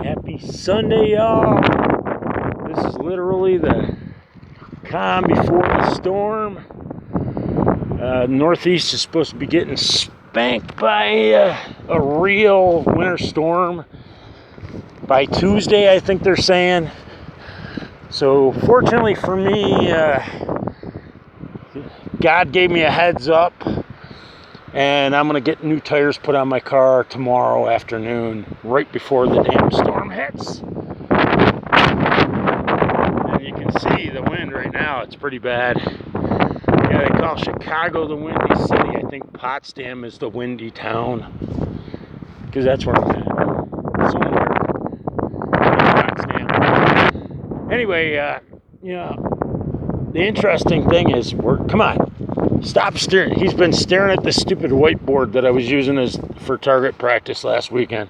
Happy Sunday, y'all. This is literally the calm before the storm. Northeast is supposed to be getting spanked by a real winter storm by Tuesday, I think they're saying. So fortunately for me, God gave me a heads up, and I'm going to get new tires put on my car tomorrow afternoon, right before the damn storm hits. And you can see the wind right now, it's pretty bad. Yeah, they call Chicago the Windy City. I think Potsdam is the windy town, because that's where I'm at. Somewhere in Potsdam. Anyway, the interesting thing is, come on, stop staring. He's been staring at this stupid whiteboard that I was using for target practice last weekend,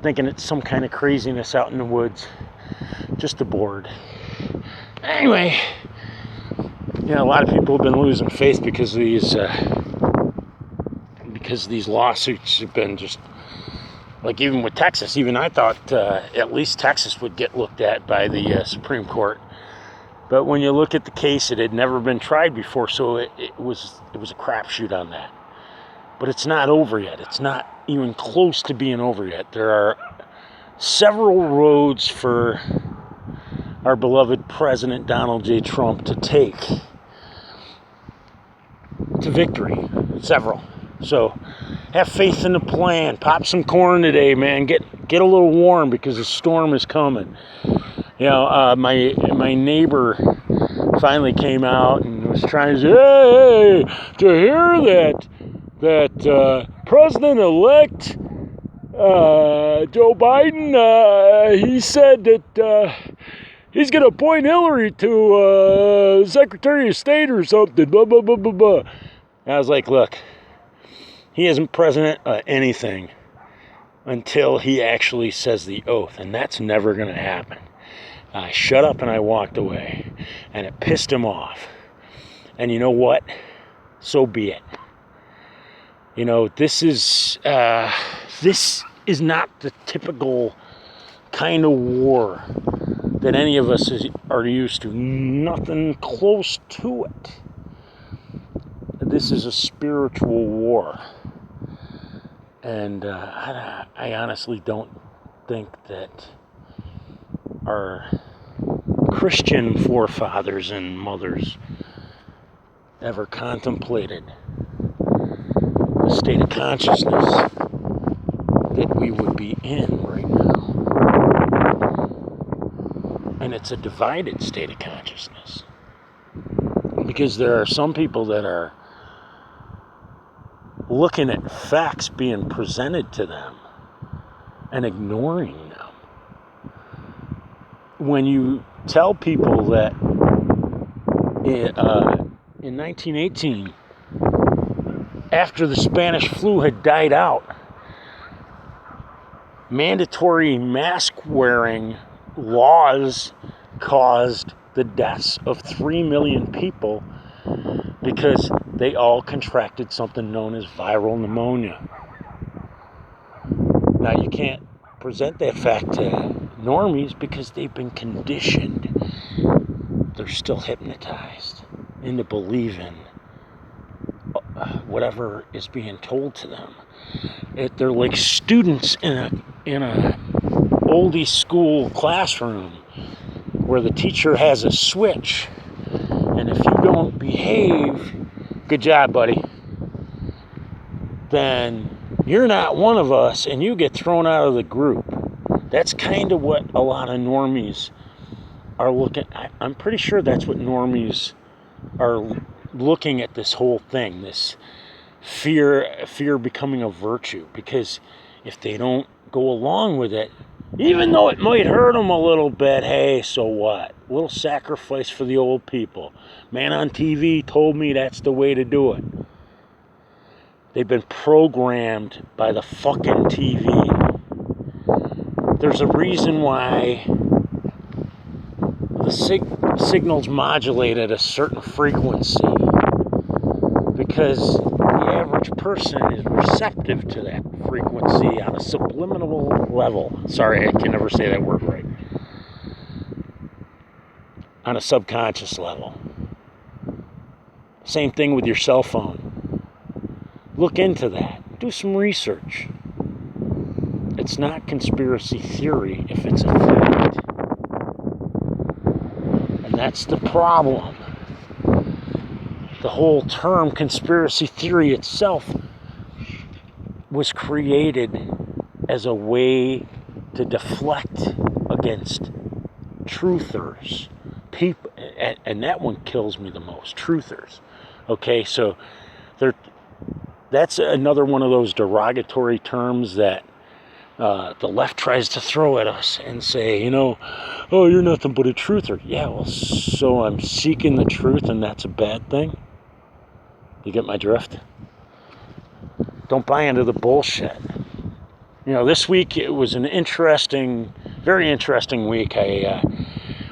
thinking it's some kind of craziness out in the woods. Just a board. Anyway, a lot of people have been losing faith because these lawsuits have been just, like, even with Texas. Even I thought at least Texas would get looked at by the Supreme Court. But when you look at the case, it had never been tried before, so it was a crapshoot on that. But it's not over yet. It's not even close to being over yet. There are several roads for our beloved President Donald J. Trump to take to victory. Several. So have faith in the plan. Pop some corn today, man. Get a little warm, because the storm is coming. My neighbor finally came out and was trying to say, hey, to hear that President-elect Joe Biden, he said that he's going to appoint Hillary to Secretary of State or something, blah, blah, blah, blah, blah. And I was like, look, he isn't president of anything until he actually says the oath, and that's never going to happen. I shut up and I walked away, and it pissed him off. And you know what? So be it. This is not the typical kind of war that any of us are used to. Nothing close to it. This is a spiritual war. And I honestly don't think that our Christian forefathers and mothers ever contemplated the state of consciousness that we would be in right now. And it's a divided state of consciousness, because there are some people that are looking at facts being presented to them and ignoring them. When you tell people that in 1918, after the Spanish flu had died out, mandatory mask wearing laws caused the deaths of 3 million people because they all contracted something known as viral pneumonia. Now, you can't present that fact to normies because they've been conditioned. They're still hypnotized into believing whatever is being told to them. They're like students in a oldie school classroom where the teacher has a switch, and if you don't behave, good job, buddy, then you're not one of us and you get thrown out of the group. That's kind of what a lot of normies are looking at. I'm pretty sure that's what normies are looking at, this whole thing, this fear becoming a virtue. Because if they don't go along with it, even though it might hurt them a little bit, hey, so what? A little sacrifice for the old people. Man on TV told me that's the way to do it. They've been programmed by the fucking TV. There's a reason why the signal's modulate at a certain frequency, because the average average person is receptive to that frequency on a subliminal level. Sorry, I can never say that word right. On a subconscious level. Same thing with your cell phone. Look into that. Do some research. It's not conspiracy theory if it's a fact. And that's the problem. The whole term conspiracy theory itself was created as a way to deflect against truthers. People, and that one kills me the most. Truthers. Okay, so that's another one of those derogatory terms that the left tries to throw at us and say, oh, you're nothing but a truther. Yeah, well, so I'm seeking the truth and that's a bad thing? You get my drift? Don't buy into the bullshit. This week it was an very interesting week. I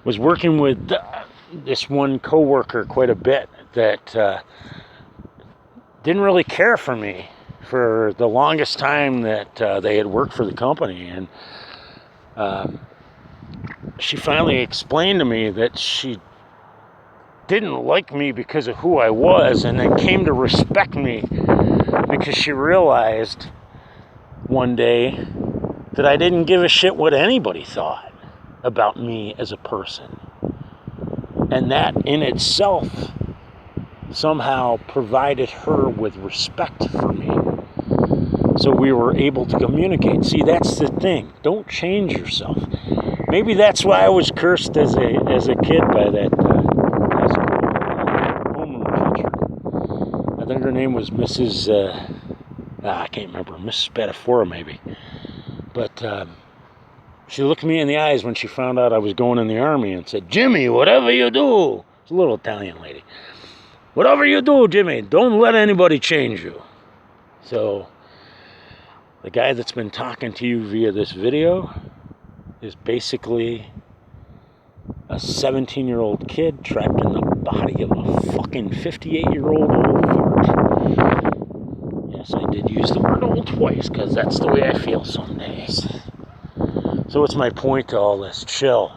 was working with this one coworker quite a bit that didn't really care for me for the longest time that they had worked for the company. And she finally explained to me that she didn't like me because of who I was, and then came to respect me because she realized one day that I didn't give a shit what anybody thought about me as a person. And that in itself somehow provided her with respect for me. So we were able to communicate. See, that's the thing. Don't change yourself. Maybe that's why I was cursed as a kid by that homeroom teacher. I think her name was Mrs. I can't remember. Mrs. Spatafora, maybe. But she looked me in the eyes when she found out I was going in the Army and said, "Jimmy, whatever you do," it's a little Italian lady, "whatever you do, Jimmy, don't let anybody change you." So the guy that's been talking to you via this video is basically a 17-year-old kid trapped in the body of a fucking 58-year-old old fart. Yes, I did use the word old twice, because that's the way I feel some days. So what's my point to all this? Chill.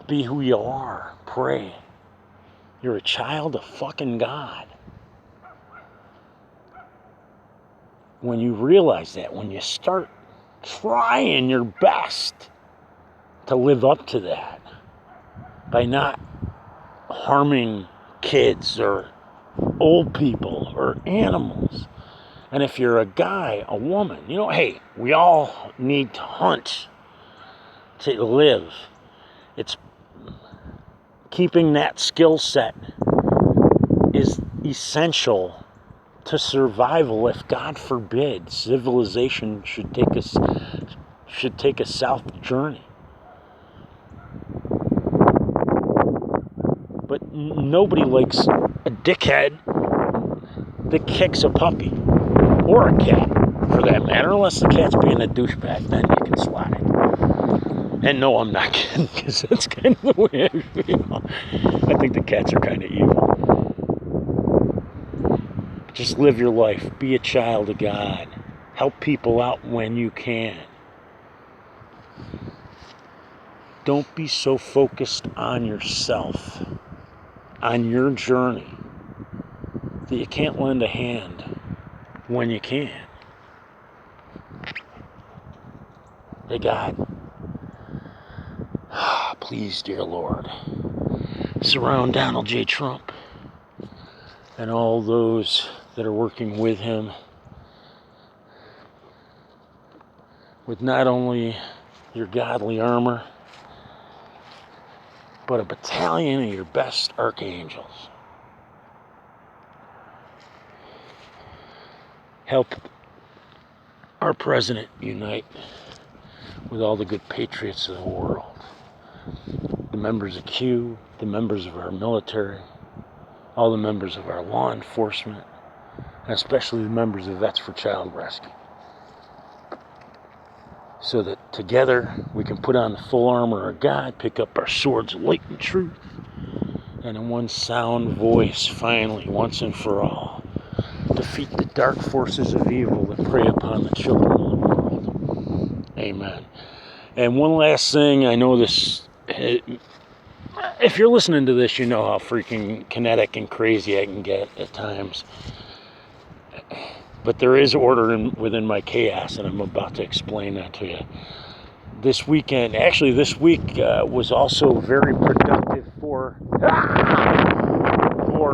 Be who you are. Pray. You're a child of fucking God. When you realize that, when you start trying your best to live up to that by not harming kids or old people or animals. And if you're a guy, a woman, hey, we all need to hunt to live. It's keeping that skill set is essential to survival. If God forbid civilization should take a south journey. But nobody likes a dickhead that kicks a puppy or a cat, for that matter, unless the cat's being a douchebag. Then you can swat it. And no, I'm not kidding, because that's kind of the way I feel. I think the cats are kind of evil. Just live your life. Be a child of God. Help people out when you can. Don't be so focused on yourself, on your journey, that you can't lend a hand when you can. Hey God, please, dear Lord, surround Donald J. Trump and all those that are working with him with not only your godly armor, but a battalion of your best archangels. Help our president unite with all the good patriots of the world. The members of Q, the members of our military, all the members of our law enforcement, and especially the members of Vets for Child Rescue. So that together we can put on the full armor of God, pick up our swords of light and truth, and in one sound voice, finally, once and for all, defeat the dark forces of evil that prey upon the children of the world. Amen. And one last thing, I know this, if you're listening to this, you know how freaking kinetic and crazy I can get at times. But there is order within my chaos, and I'm about to explain that to you. This week was also very productive for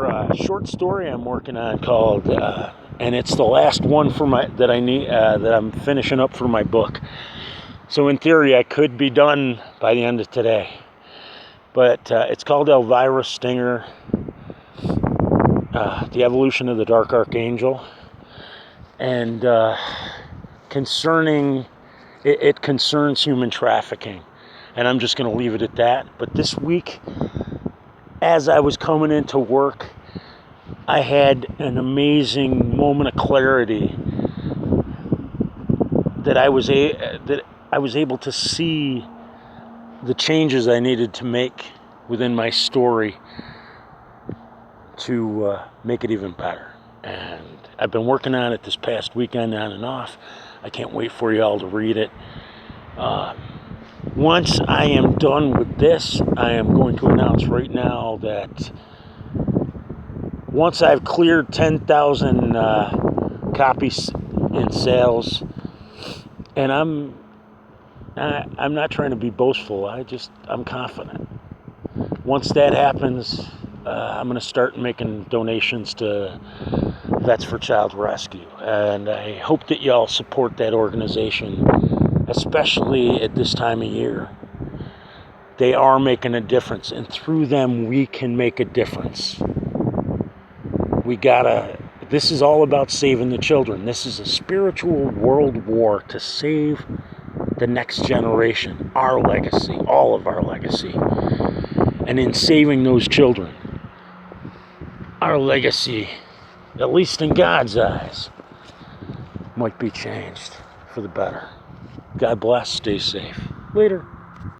a short story I'm working on called, and it's the last one for that I'm finishing up for my book. So in theory, I could be done by the end of today. But it's called Elvira Stinger, The Evolution of the Dark Archangel. And it concerns human trafficking. And I'm just going to leave it at that. But this week, as I was coming into work, I had an amazing moment of clarity that I was able to see the changes I needed to make within my story to make it even better. And I've been working on it this past weekend on and off. I can't wait for you all to read it. Once I am done with this, I am going to announce right now that once I've cleared 10,000 copies in sales, and I'm not trying to be boastful, I'm confident. Once that happens, I'm going to start making donations to Vets for Child Rescue. And I hope that y'all support that organization, especially at this time of year. They are making a difference, and through them, we can make a difference. This is all about saving the children. This is a spiritual world war to save the next generation, our legacy, all of our legacy. And in saving those children, our legacy, at least in God's eyes, might be changed for the better. God bless. Stay safe. Later.